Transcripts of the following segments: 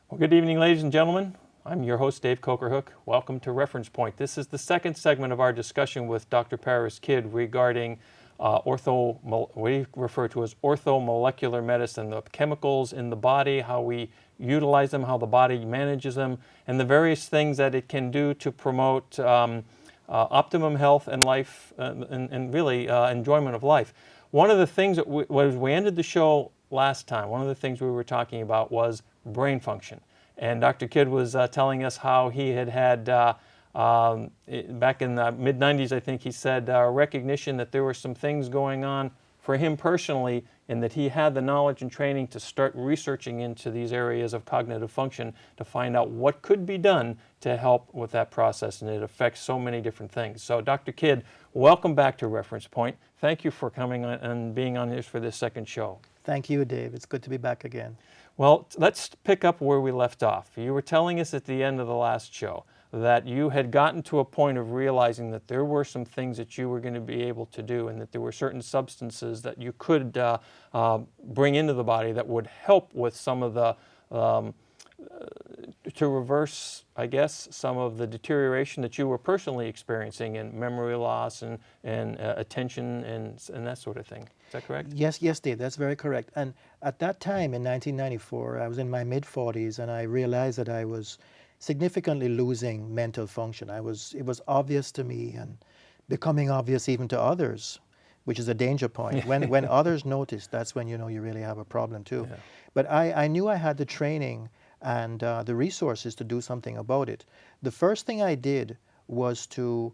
Well, good evening, ladies and gentlemen. I'm your host, Dave Cokerhook. Welcome to Reference Point. This is the second segment of our discussion with Dr. Paris Kidd regarding what we refer to as orthomolecular medicine, the chemicals in the body, how we utilize them, how the body manages them, and the various things that it can do to promote optimum health and life and really enjoyment of life. One of the things that we ended the show last time, one of the things we were talking about was brain function. And Dr. Kidd was telling us how he had back in the mid-90s, I think he said, recognition that there were some things going on for him personally, and that he had the knowledge and training to start researching into these areas of cognitive function to find out what could be done to help with that process, and it affects so many different things. So Dr. Kidd, welcome back to Reference Point. Thank you for coming on and being on here for this second show. Thank you, Dave. It's good to be back again. Well, let's pick up where we left off. You were telling us at the end of the last show that you had gotten to a point of realizing that there were some things that you were going to be able to do, and that there were certain substances that you could bring into the body that would help with some of the, to reverse, I guess, some of the deterioration that you were personally experiencing in memory loss and attention and that sort of thing. Is that correct? Yes, Dave, that's very correct. And at that time in 1994, I was in my mid-40s, and I realized that I was significantly losing mental function. It was obvious to me and becoming obvious even to others, which is a danger point. When others notice, that's when you know you really have a problem too. Yeah. But I knew I had the training and the resources to do something about it. The first thing I did was to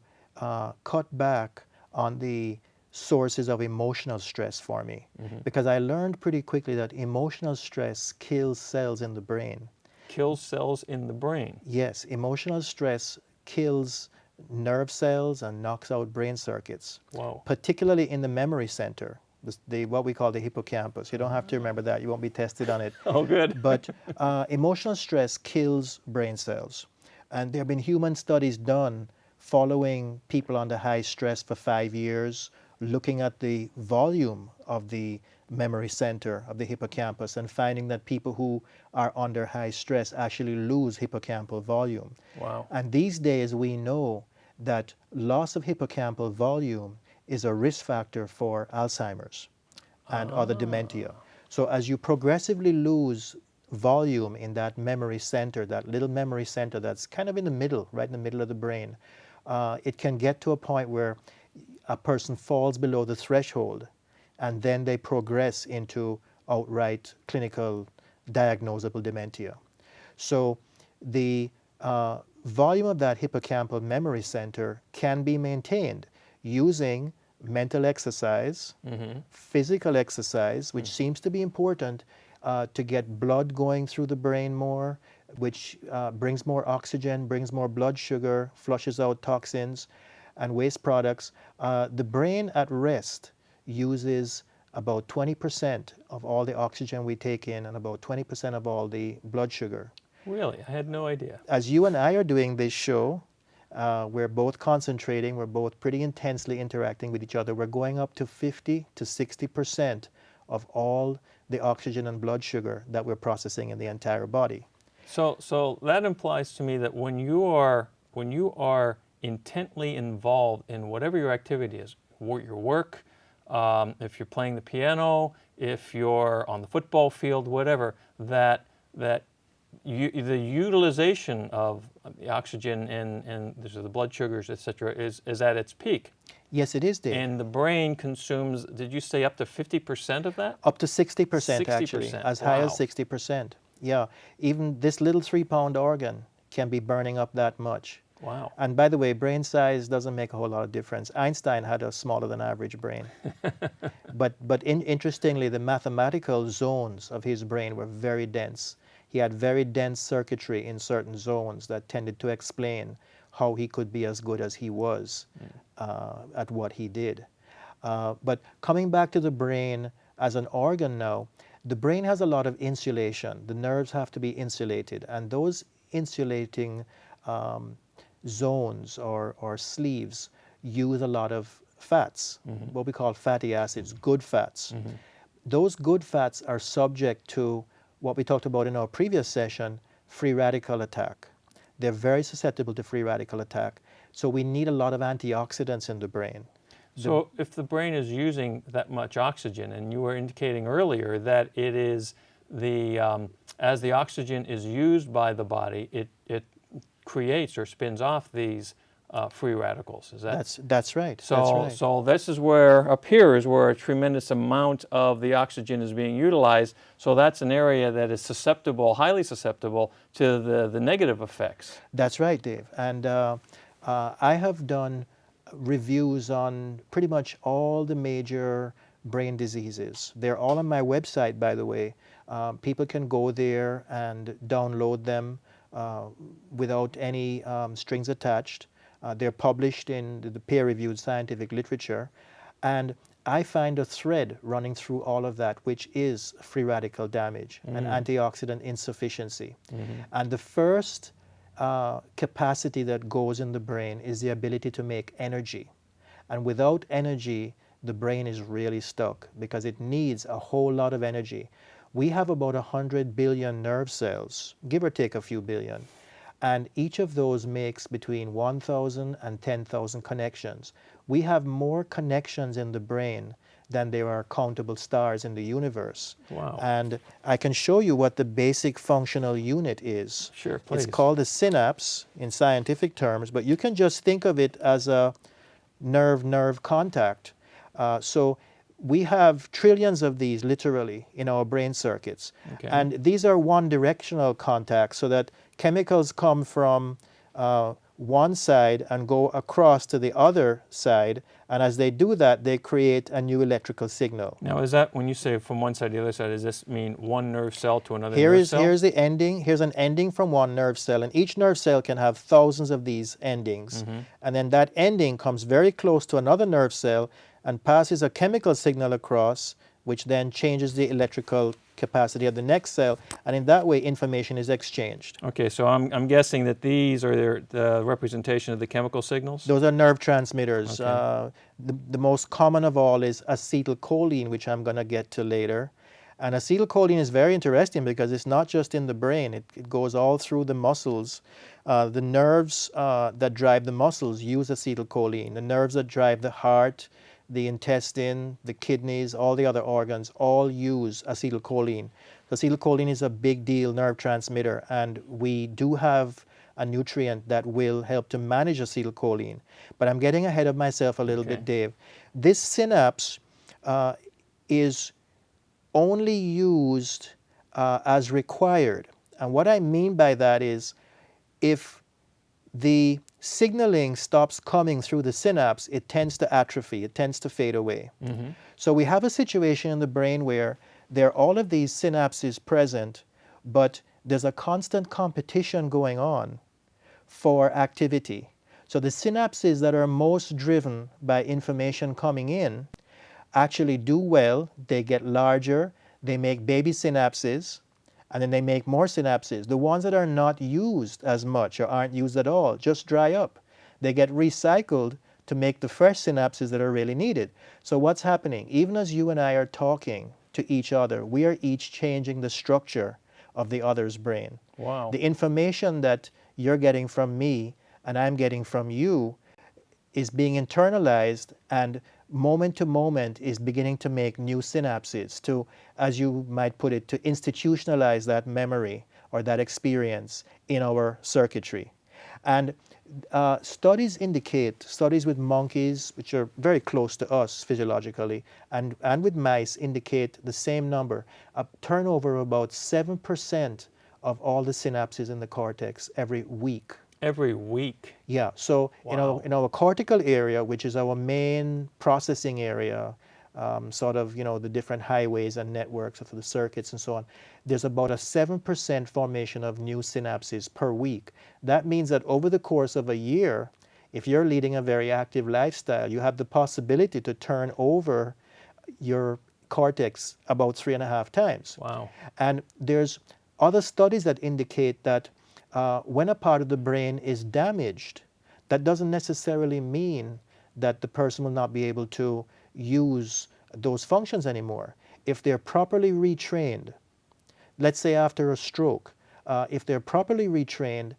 cut back on the sources of emotional stress for me, because I learned pretty quickly that emotional stress kills cells in the brain. Kills cells in the brain. Yes, emotional stress kills nerve cells and knocks out brain circuits. Wow. Particularly in the memory center, what we call the hippocampus. You don't have to remember that. You won't be tested on it. Oh, good. But emotional stress kills brain cells. And there have been human studies done following people under high stress for 5 years, looking at the volume of the memory center of the hippocampus and finding that people who are under high stress actually lose hippocampal volume. Wow. And these days we know that loss of hippocampal volume is a risk factor for Alzheimer's and other dementia. So as you progressively lose volume in that memory center, that little memory center that's kind of in the middle, right in the middle of the brain, it can get to a point where a person falls below the threshold, and then they progress into outright clinical diagnosable dementia. So the volume of that hippocampal memory center can be maintained using mental exercise, physical exercise, which seems to be important to get blood going through the brain more, which brings more oxygen, brings more blood sugar, flushes out toxins and waste products. The brain at rest uses about 20% of all the oxygen we take in and about 20% of all the blood sugar. Really? I had no idea. As you and I are doing this show, we're both concentrating, we're both pretty intensely interacting with each other. We're going up to 50 to 60% of all the oxygen and blood sugar that we're processing in the entire body. So that implies to me that when you are intently involved in whatever your activity is, your work, if you're playing the piano, if you're on the football field, whatever, that the utilization of the oxygen and the blood sugars, etc., is at its peak. Yes, it is, Dave. And the brain consumes, did you say up to 50% of that? Up to 60% actually, 60%. as high as Wow. 60%. Yeah, even this little 3-pound organ can be burning up that much. Wow. And by the way, brain size doesn't make a whole lot of difference. Einstein had a smaller than average brain. But interestingly, the mathematical zones of his brain were very dense. He had very dense circuitry in certain zones that tended to explain how he could be as good as he was at what he did. But coming back to the brain as an organ now, the brain has a lot of insulation. The nerves have to be insulated, and those insulating zones or sleeves use a lot of fats, what we call fatty acids, good fats. Those good fats are subject to what we talked about in our previous session, free radical attack. They're very susceptible to free radical attack. So we need a lot of antioxidants in the brain. So if the brain is using that much oxygen, and you were indicating earlier that it is as the oxygen is used by the body, it creates or spins off these free radicals. Is that? That's right. So, That's right. so this is where up here is where a tremendous amount of the oxygen is being utilized. So that's an area that is susceptible, highly susceptible to the negative effects. That's right, Dave. And I have done reviews on pretty much all the major brain diseases. They're all on my website, by the way. People can go there and download them without any strings attached. They're published in the peer-reviewed scientific literature. And I find a thread running through all of that, which is free radical damage and antioxidant insufficiency. And the first capacity that goes in the brain is the ability to make energy. And without energy, the brain is really stuck because it needs a whole lot of energy. We have about 100 billion nerve cells, give or take a few billion. And each of those makes between 1,000 and 10,000 connections. We have more connections in the brain than there are countable stars in the universe. Wow. And I can show you what the basic functional unit is. Sure, please. It's called a synapse in scientific terms, but you can just think of it as a nerve-nerve contact. So we have trillions of these literally in our brain circuits. Okay. And these are one-directional contacts so that chemicals come from one side and go across to the other side. And as they do that, they create a new electrical signal. Now, is that when you say from one side to the other side, does this mean one nerve cell to another nerve cell? Here's the ending. Here's an ending from one nerve cell. And each nerve cell can have thousands of these endings. And then that ending comes very close to another nerve cell and passes a chemical signal across, which then changes the electrical capacity of the next cell, and in that way information is exchanged. Okay, so I'm guessing that these are the representation of the chemical signals? Those are nerve transmitters. Okay. The most common of all is acetylcholine, which I'm going to get to later. And acetylcholine is very interesting because it's not just in the brain, it goes all through the muscles. The nerves that drive the muscles use acetylcholine. The nerves that drive the heart, the intestine, the kidneys, all the other organs, all use acetylcholine. Acetylcholine is a big deal nerve transmitter, and we do have a nutrient that will help to manage acetylcholine. But I'm getting ahead of myself a little bit, Dave. This synapse is only used as required. And what I mean by that is if the signaling stops coming through the synapse, it tends to atrophy, it tends to fade away. So we have a situation in the brain where there are all of these synapses present, but there's a constant competition going on for activity. So the synapses that are most driven by information coming in actually do well, they get larger, they make baby synapses, and then they make more synapses. The ones that are not used as much or aren't used at all just dry up. They get recycled to make the fresh synapses that are really needed. So what's happening? Even as you and I are talking to each other, we are each changing the structure of the other's brain. Wow. The information that you're getting from me and I'm getting from you is being internalized and moment to moment is beginning to make new synapses to, as you might put it, to institutionalize that memory or that experience in our circuitry. And studies with monkeys, which are very close to us physiologically, and with mice indicate the same number, a turnover of about 7% of all the synapses in the cortex every week. Every week? Yeah, so Wow. in our cortical area, which is our main processing area, sort of, the different highways and networks of the circuits and so on, there's about a 7% formation of new synapses per week. That means that over the course of a year, if you're leading a very active lifestyle, you have the possibility to turn over your cortex about 3.5 times. Wow. And there's other studies that indicate that when a part of the brain is damaged, that doesn't necessarily mean that the person will not be able to use those functions anymore. If they're properly retrained, let's say after a stroke, if they're properly retrained,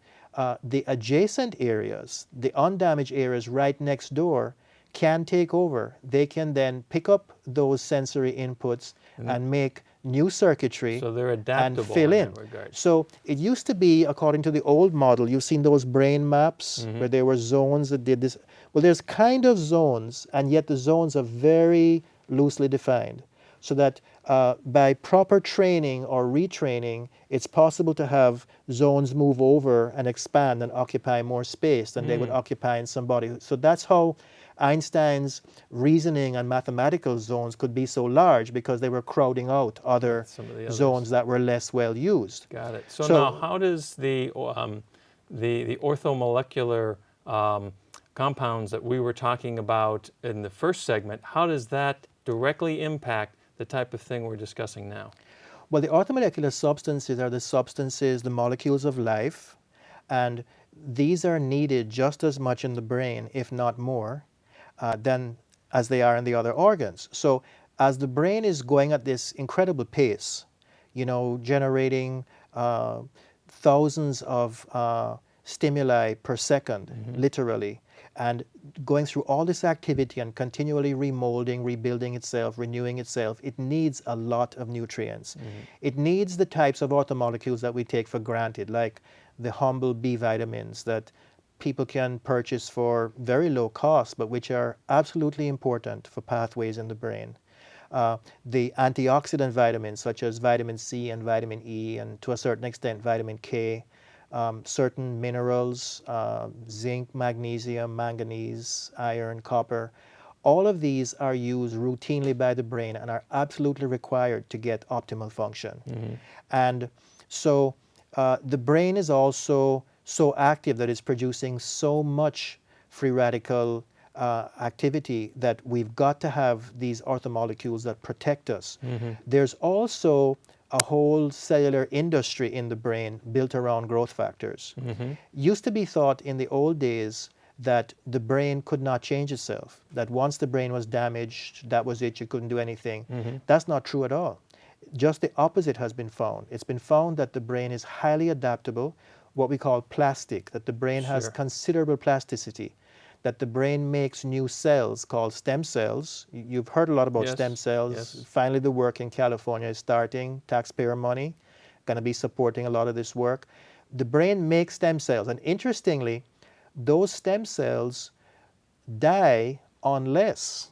the adjacent areas, the undamaged areas right next door, can take over. They can then pick up those sensory inputs and make new circuitry So they're and adaptable fill in in. that regard. So it used to be, according to the old model, you've seen those brain maps where there were zones that did this. Well, there's kind of zones, and yet the zones are very loosely defined. So that by proper training or retraining, it's possible to have zones move over and expand and occupy more space than they would occupy in somebody. So that's how Einstein's reasoning and mathematical zones could be so large, because they were crowding out other Some of the others. zones that were less well used. Got it. So, So- now, how does the orthomolecular compounds that we were talking about in the first segment, how does that directly impact the type of thing we're discussing now? Well, the orthomolecular substances are the substances, the molecules of life, and these are needed just as much in the brain, if not more, than as they are in the other organs. So as the brain is going at this incredible pace, generating thousands of stimuli per second, literally, and going through all this activity and continually remolding, rebuilding itself, renewing itself, it needs a lot of nutrients. It needs the types of orthomolecules that we take for granted, like the humble B vitamins that people can purchase for very low cost, but which are absolutely important for pathways in the brain. The antioxidant vitamins, such as vitamin C and vitamin E, and to a certain extent vitamin K, certain minerals, zinc, magnesium, manganese, iron, copper, all of these are used routinely by the brain and are absolutely required to get optimal function. And so the brain is also so active that it's producing so much free radical activity that we've got to have these orthomolecules that protect us. There's also a whole cellular industry in the brain built around growth factors. Used to be thought in the old days that the brain could not change itself, that once the brain was damaged, that was it, you couldn't do anything. That's not true at all. Just the opposite has been found. It's been found that the brain is highly adaptable, what we call plastic, that the brain has considerable plasticity, that the brain makes new cells called stem cells. You've heard a lot about stem cells. Finally, the work in California is starting, taxpayer money, going to be supporting a lot of this work. The brain makes stem cells, and interestingly, those stem cells die unless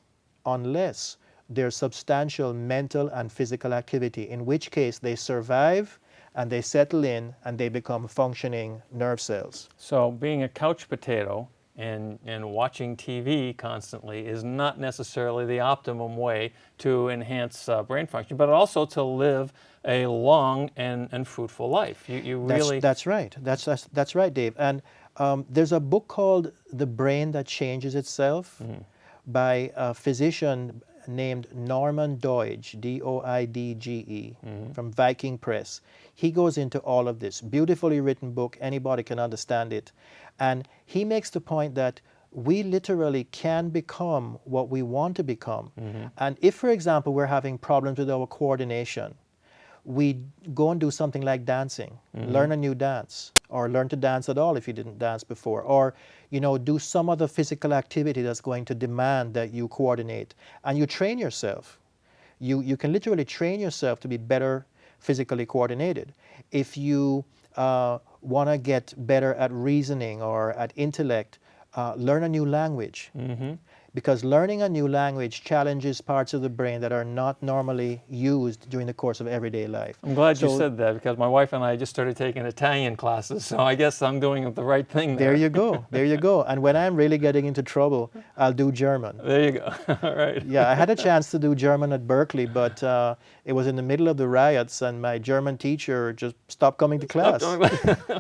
there's substantial mental and physical activity, in which case they survive and they settle in and they become functioning nerve cells. So being a couch potato and watching TV constantly is not necessarily the optimum way to enhance brain function, but also to live a long and fruitful life. You really... That's right. That's right, Dave. And there's a book called The Brain That Changes Itself by a physician named Norman Doidge, D-O-I-D-G-E, from Viking Press. He goes into all of this. Beautifully written book. Anybody can understand it. And he makes the point that we literally can become what we want to become. And if, for example, we're having problems with our coordination, we go and do something like dancing, learn a new dance, or learn to dance at all if you didn't dance before, or do some other physical activity that's going to demand that you coordinate, and you train yourself. You can literally train yourself to be better physically coordinated. If you want to get better at reasoning or at intellect, learn a new language. Because learning a new language challenges parts of the brain that are not normally used during the course of everyday life. I'm glad you said that, because my wife and I just started taking Italian classes, so I guess I'm doing the right thing there. There you go. There you go. And when I'm really getting into trouble, I'll do German. There you go. All right. Yeah, I had a chance to do German at Berkeley, but it was in the middle of the riots, and my German teacher just stopped coming to class.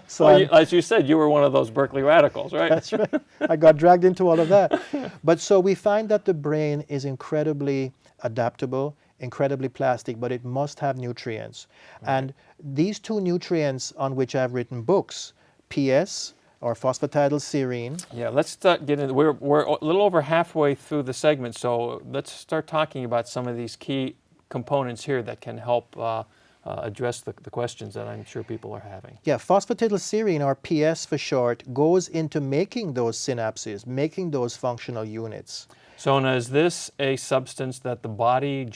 So well, as you said, you were one of those Berkeley radicals, right? That's right. I got dragged into all of that. But so we find that the brain is incredibly adaptable, incredibly plastic, but it must have nutrients. And these two nutrients on which I've written books, PS, or phosphatidyl serine. Yeah, let's start getting, we're a little over halfway through the segment, so let's start talking about some of these key components here that can help address the questions that I'm sure people are having. Yeah, phosphatidylserine, or PS for short, goes into making those synapses, making those functional units. So now, is this a substance that the body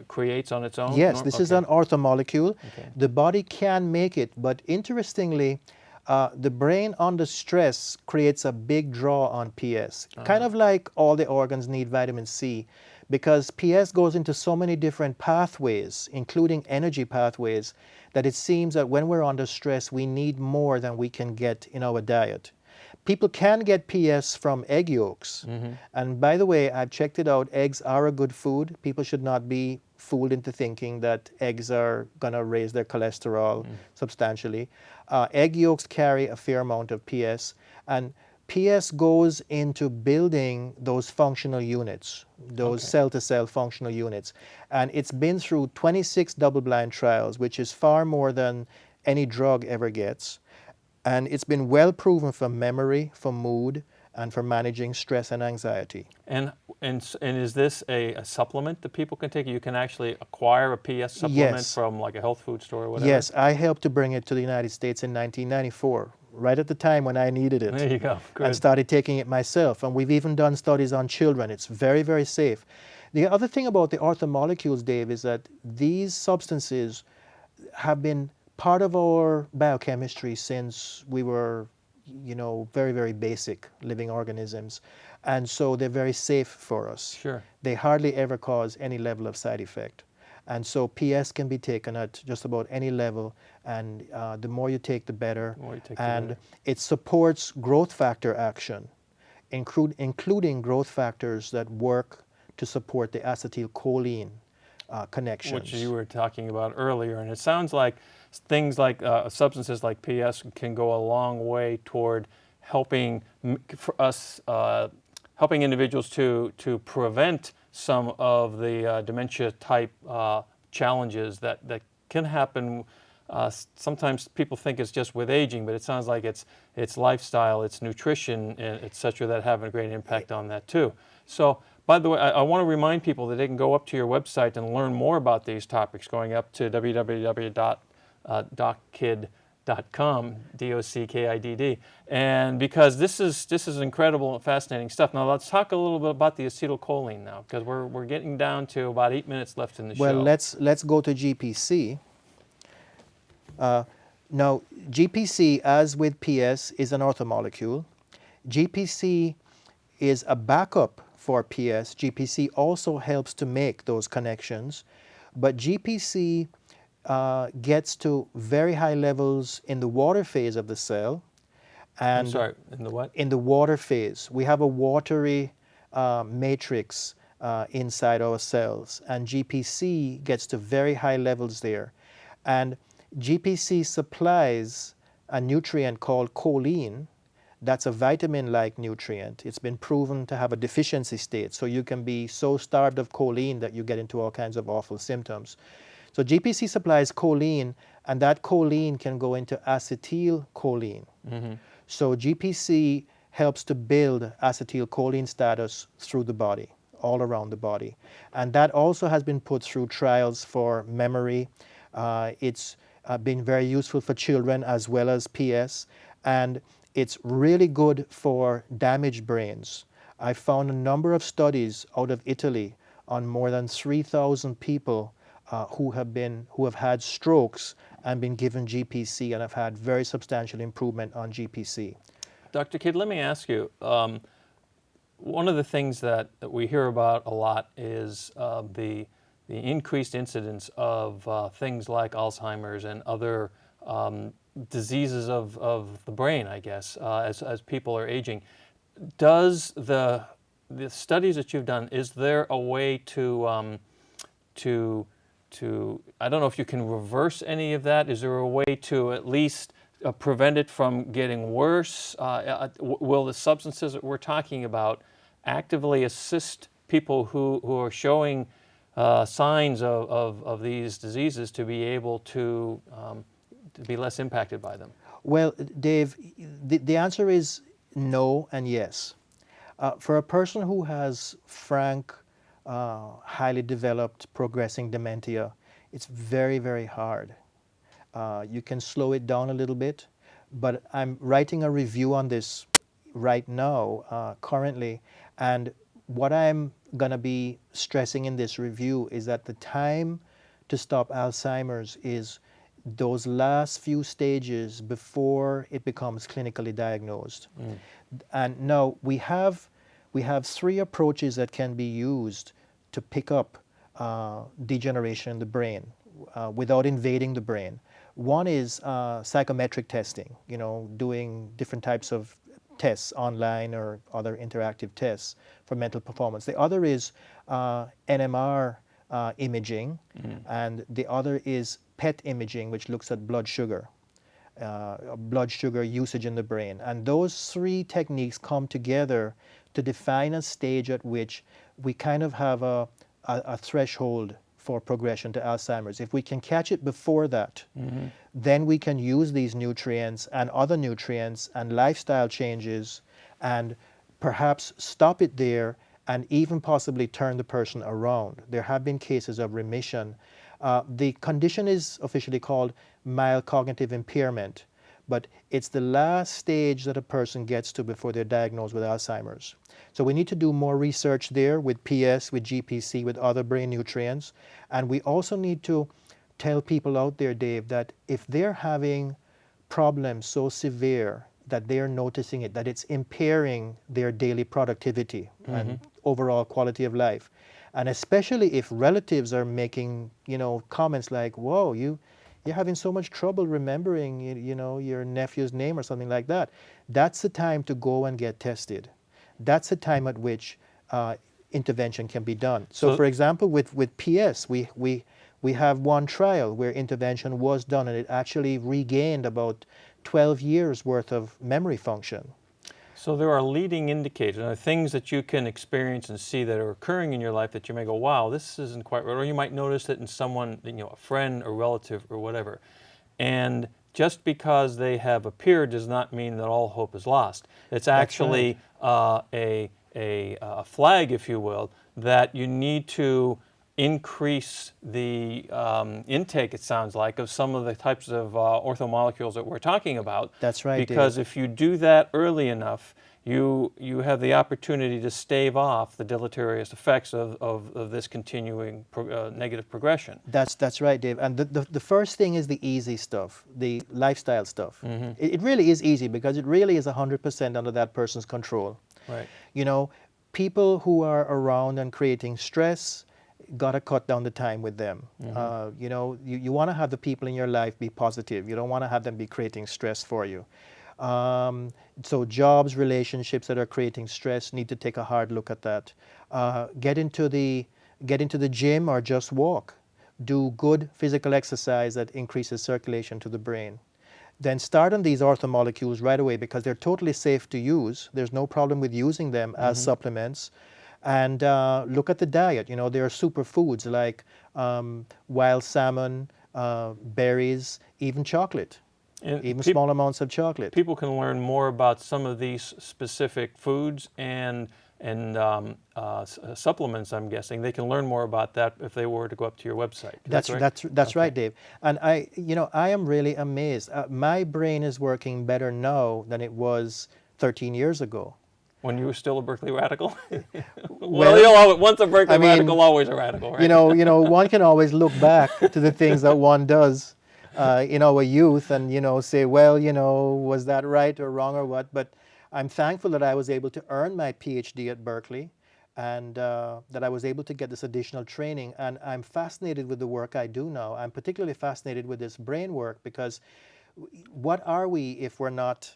creates on its own? Yes, this is Okay. an orthomolecule. Okay. The body can make it, but interestingly, the brain under stress creates a big draw on PS. Kind of like all the organs need vitamin C, because PS goes into so many different pathways, including energy pathways, that it seems that when we're under stress, we need more than we can get in our diet. People can get PS from egg yolks. And by the way, I've checked it out. Eggs are a good food. People should not be fooled into thinking that eggs are going to raise their cholesterol substantially. Egg yolks carry a fair amount of PS, and PS goes into building those functional units, those cell-to-cell functional units. And it's been through 26 double-blind trials, which is far more than any drug ever gets. And it's been well proven for memory, for mood, and for managing stress and anxiety. And is this a supplement that people can take? You can actually acquire a PS supplement Yes. from like a health food store or whatever? Yes, I helped to bring it to the United States in 1994, right at the time when I needed it. There you go. And Good. started taking it myself. And we've even done studies on children. It's very, very safe. The other thing about the orthomolecules, Dave, is that these substances have been part of our biochemistry since we were, very, very basic living organisms. And so they're very safe for us. Sure. They hardly ever cause any level of side effect. And so PS can be taken at just about any level, and the more you take, the better. The more you take, the And better. it supports growth factor action, including growth factors that work to support the acetylcholine connections. Which you were talking about earlier. And it sounds like things like substances like PS can go a long way toward helping for us, helping individuals to prevent some of the dementia type challenges that can happen. Sometimes people think it's just with aging, but it sounds like it's lifestyle, it's nutrition, et cetera, that have a great impact on that too. So, by the way, I want to remind people that they can go up to your website and learn more about these topics, going up to www.dockidd.com, DOCKIDD. And because this is incredible and fascinating stuff. Now let's talk a little bit about the acetylcholine now, because we're getting down to about 8 minutes left in the show. Well, let's go to GPC. Now, GPC, as with PS, is an orthomolecule. GPC is a backup for PS. GPC also helps to make those connections, but GPC gets to very high levels in the water phase of the cell. And I'm sorry, in the what? in the water phase. We have a watery matrix inside our cells, and GPC gets to very high levels there. And GPC supplies a nutrient called choline. That's a vitamin-like nutrient. It's been proven to have a deficiency state, so you can be so starved of choline that you get into all kinds of awful symptoms. So GPC supplies choline, and that choline can go into acetylcholine. So GPC helps to build acetylcholine status through the body, all around the body. And that also has been put through trials for memory. It's been very useful for children as well as PS. And it's really good for damaged brains. I found a number of studies out of Italy on more than 3,000 people who have had strokes and been given GPC and have had very substantial improvement on GPC. Dr. Kidd, let me ask you, one of the things that we hear about a lot is the increased incidence of things like Alzheimer's and other diseases of the brain, I guess, as people are aging. Does the studies that you've done, is there a way to I don't know if you can reverse any of that? Is there a way to at least prevent it from getting worse? Will the substances that we're talking about actively assist people who are showing signs of these diseases to be able to be less impacted by them? Well, Dave, the answer is no and yes. For a person who has frank, highly developed, progressing dementia, it's very, very hard You can slow it down a little bit, but I'm writing a review on this right now, currently, and what I'm going to be stressing in this review is that the time to stop Alzheimer's is those last few stages before it becomes clinically diagnosed. And now we have three approaches that can be used to pick up degeneration in the brain without invading the brain. One is psychometric testing, doing different types of tests online or other interactive tests for mental performance. The other is NMR imaging, and the other is PET imaging, which looks at blood sugar usage in the brain. And those three techniques come together to define a stage at which we kind of have a threshold for progression to Alzheimer's. If we can catch it before that, then we can use these nutrients and other nutrients and lifestyle changes and perhaps stop it there and even possibly turn the person around. There have been cases of remission. The condition is officially called mild cognitive impairment, but it's the last stage that a person gets to before they're diagnosed with Alzheimer's. So we need to do more research there with PS, with GPC, with other brain nutrients. And we also need to tell people out there, Dave, that if they're having problems so severe that they're noticing it, that it's impairing their daily productivity and overall quality of life, and especially if relatives are making, comments like, "Whoa, you're having so much trouble remembering, your nephew's name," or something like that. That's the time to go and get tested. That's the time at which intervention can be done. So for example, with PS, we have one trial where intervention was done, and it actually regained about 12 years worth of memory function. So there are leading indicators, things that you can experience and see that are occurring in your life that you may go, wow, this isn't quite right. Or you might notice it in someone, a friend or relative or whatever. And just because they have appeared does not mean that all hope is lost. It's actually a flag, if you will, that you need to increase the intake, it sounds like, of some of the types of orthomolecules that we're talking about. That's right, because Dave. if you do that early enough, you have the opportunity to stave off the deleterious effects of this continuing negative progression. That's right, Dave. And the first thing is the easy stuff, the lifestyle stuff. It really is easy because it really is 100% under that person's control. Right. People who are around and creating stress, got to cut down the time with them. You want to have the people in your life be positive. You don't want to have them be creating stress for you. So jobs, relationships that are creating stress, need to take a hard look at that. Get into the gym or just walk. Do good physical exercise that increases circulation to the brain. Then start on these orthomolecules right away because they're totally safe to use. There's no problem with using them as supplements. And look at the diet. There are superfoods like wild salmon, berries, even chocolate, even small amounts of chocolate. People can learn more about some of these specific foods and supplements, I'm guessing. They can learn more about that if they were to go up to your website. That's right, Dave. And I am really amazed. My brain is working better now than it was 13 years ago. When you were still a Berkeley radical? Well, once a Berkeley radical, always a radical, right? One can always look back to the things that one does in our youth and, say, well, was that right or wrong or what? But I'm thankful that I was able to earn my PhD at Berkeley and that I was able to get this additional training. And I'm fascinated with the work I do now. I'm particularly fascinated with this brain work because what are we if we're not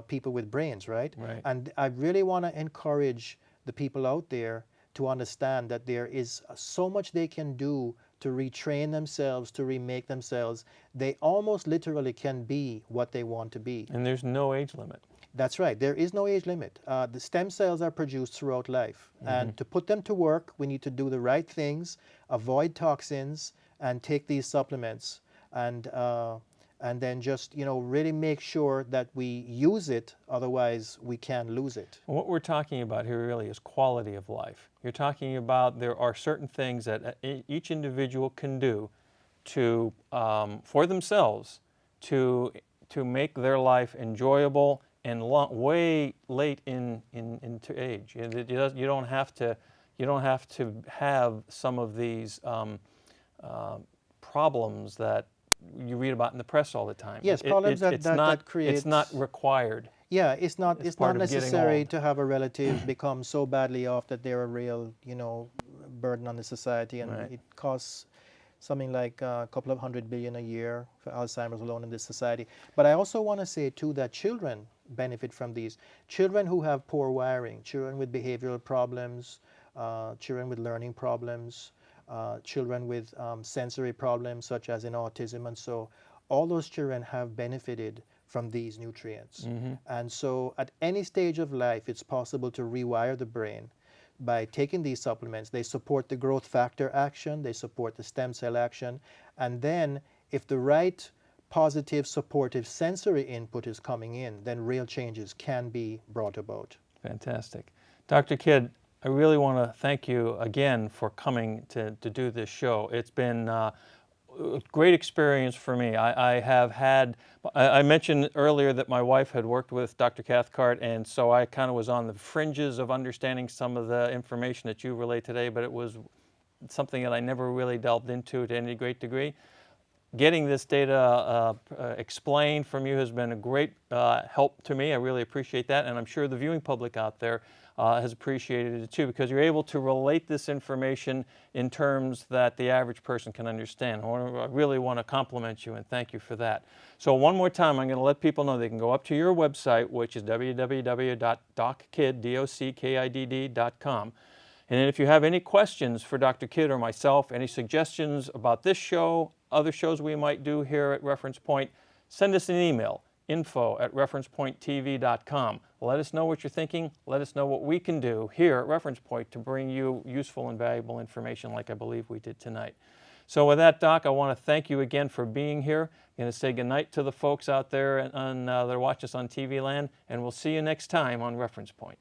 people with brains, right? And I really want to encourage the people out there to understand that there is so much they can do to retrain themselves, to remake themselves. They almost literally can be what they want to be. And there's no age limit. That's right. There is no age limit. The stem cells are produced throughout life. And to put them to work, we need to do the right things, avoid toxins, and take these supplements. And then just, really make sure that we use it, otherwise we can lose it. What we're talking about here really is quality of life. You're talking about there are certain things that each individual can do to for themselves to make their life enjoyable and way late into age. You don't have to have some of these problems that you read about in the press all the time. Yes, problems that It's not create. required. Yeah, it's not part of getting necessary old. to have a relative become so badly off that they're a real, burden on the society, and Right. it costs something like a couple of $100 billion a year for Alzheimer's alone in this society. But I also want to say too that children benefit from these. Children who have poor wiring, children with behavioral problems, children with learning problems, children with sensory problems such as in autism, and so all those children have benefited from these nutrients. And so at any stage of life, it's possible to rewire the brain by taking these supplements. They support the growth factor action, they support the stem cell action, and then if the right positive supportive sensory input is coming in, then real changes can be brought about. Fantastic. Dr. Kidd, I really want to thank you again for coming to do this show. It's been a great experience for me. I mentioned earlier that my wife had worked with Dr. Cathcart, and so I kind of was on the fringes of understanding some of the information that you relay today, but it was something that I never really delved into to any great degree. Getting this data explained from you has been a great help to me. I really appreciate that, and I'm sure the viewing public out there has appreciated it too, because you're able to relate this information in terms that the average person can understand. I really want to compliment you and thank you for that. So one more time, I'm going to let people know they can go up to your website, which is www.dockidd.com. And then if you have any questions for Dr. Kidd or myself, any suggestions about this show, other shows we might do here at Reference Point, send us an email, info@referencepointtv.com. Let us know what you're thinking. Let us know what we can do here at Reference Point to bring you useful and valuable information like I believe we did tonight. So with that, Doc, I want to thank you again for being here. I'm going to say goodnight to the folks out there that are watching us on TV land, and we'll see you next time on Reference Point.